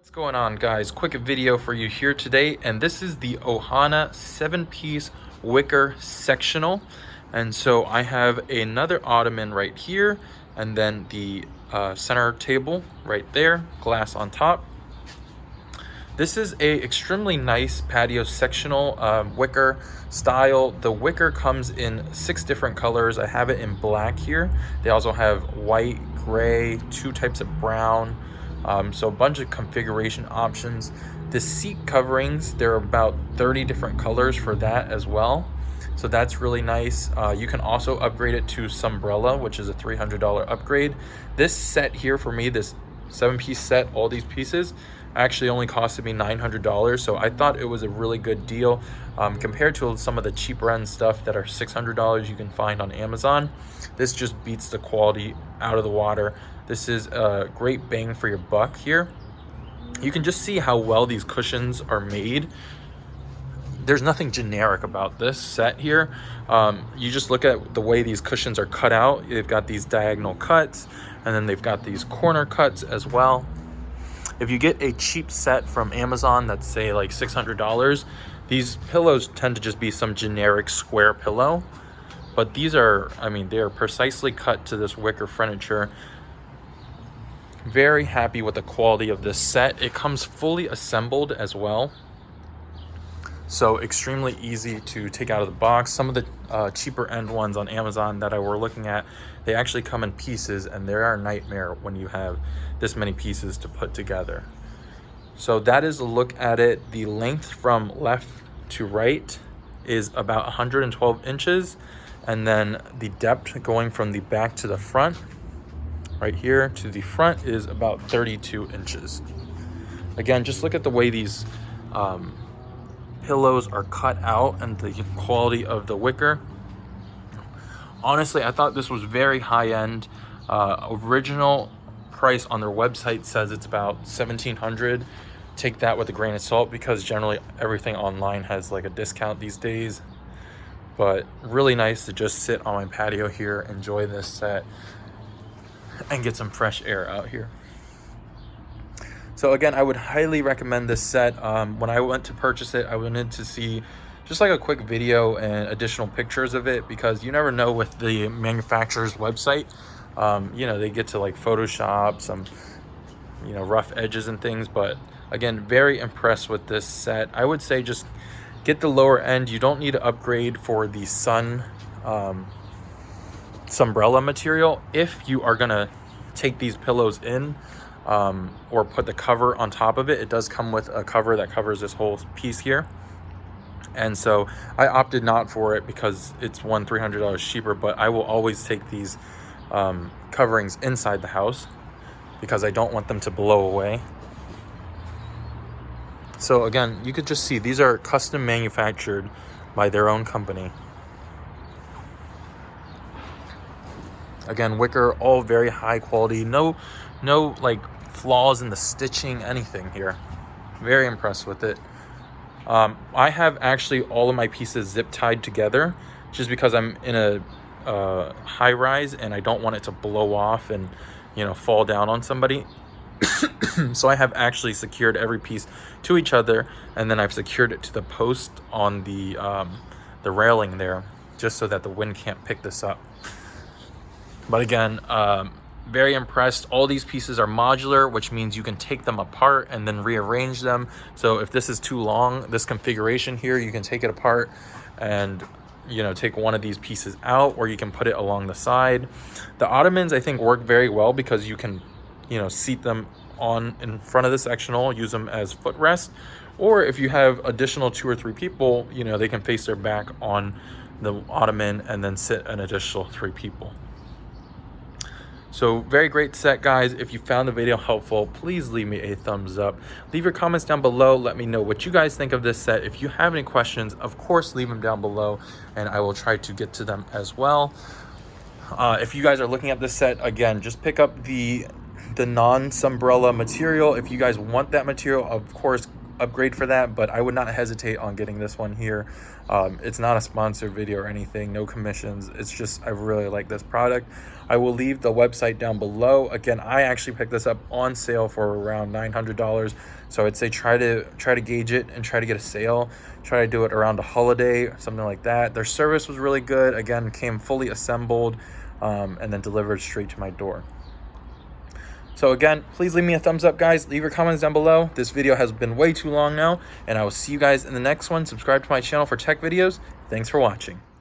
What's going on, guys? Quick video for you here today, and this is the Ohana 7-piece wicker sectional. And so I have another ottoman right here, and then the center table right there, glass on top. This is a extremely nice patio sectional wicker style. The wicker comes in 6 different colors. I have it in black here. They also have white, gray, 2 types of brown. So a bunch of configuration options. The seat coverings, there are about 30 different colors for that as well. So that's really nice. You can also upgrade it to Sunbrella, which is a $300 upgrade. This set here for me, this 7-piece set, all these pieces, actually only costed me $900. So I thought it was a really good deal compared to some of the cheaper end stuff that are $600 you can find on Amazon. This just beats the quality out of the water. This is a great bang for your buck here. You can just see how well these cushions are made. There's nothing generic about this set here. You just look at the way these cushions are cut out. They've got these diagonal cuts, and then they've got these corner cuts as well. If you get a cheap set from Amazon that's say like $600, these pillows tend to just be some generic square pillow. But these are, I mean, they are precisely cut to this wicker furniture. Very happy with the quality of this set. It comes fully assembled as well, so extremely easy to take out of the box. Some of the cheaper end ones on Amazon that I were looking at, they actually come in pieces, and they're a nightmare when you have this many pieces to put together. So that is a look at it. The length from left to right is about 112 inches, and then the depth going from the back to the front, right here to the front, is about 32 inches. Again, just look at the way these pillows are cut out and the quality of the wicker. Honestly, I thought this was very high-end. Original price on their website says it's about $1,700. Take that with a grain of salt, because generally everything online has like a discount these days. But really nice to just sit on my patio here, enjoy this set, and get some fresh air out here. So again, I would highly recommend this set. When I went to purchase it, I wanted to see just like a quick video and additional pictures of it, because you never know with the manufacturer's website. You know, they get to like Photoshop some, you know, rough edges and things. But again, very impressed with this set. I would say just get the lower end. You don't need to upgrade for the Sunbrella material if you are gonna take these pillows in or put the cover on top of it. It does come with a cover that covers this whole piece here, and so I opted not for it because it's $300 cheaper. But I will always take these coverings inside the house because I don't want them to blow away. So again, you could just see these are custom manufactured by their own company. Again, wicker, all very high quality. No like flaws in the stitching, anything here. Very impressed with it. I have actually all of my pieces zip tied together just because I'm in a high rise and I don't want it to blow off and, you know, fall down on somebody. So I have actually secured every piece to each other, and then I've secured it to the post on the railing there, just so that the wind can't pick this up. But again, very impressed. All these pieces are modular, which means you can take them apart and then rearrange them. So if this is too long, this configuration here, you can take it apart and, you know, take one of these pieces out, or you can put it along the side. The ottomans, I think, work very well because you can, you know, seat them on in front of the sectional, use them as footrest, or if you have additional 2 or 3 people, you know, they can face their back on the ottoman and then sit an additional 3 people. So very great set, guys. If you found the video helpful, please leave me a thumbs up. Leave your comments down below. Let me know what you guys think of this set. If you have any questions, of course, leave them down below and I will try to get to them as well. If you guys are looking at this set, again, just pick up the non-Sunbrella material. If you guys want that material, of course, upgrade for that, but I would not hesitate on getting this one here. It's not a sponsored video or anything, no commissions. It's just, I really like this product. I will leave the website down below. Again, I actually picked this up on sale for around $900. So I'd say try to gauge it and try to get a sale. Try to do it around a holiday, something like that. Their service was really good. Again, came fully assembled and then delivered straight to my door. So again, please leave me a thumbs up, guys. Leave your comments down below. This video has been way too long now, and I will see you guys in the next one. Subscribe to my channel for tech videos. Thanks for watching.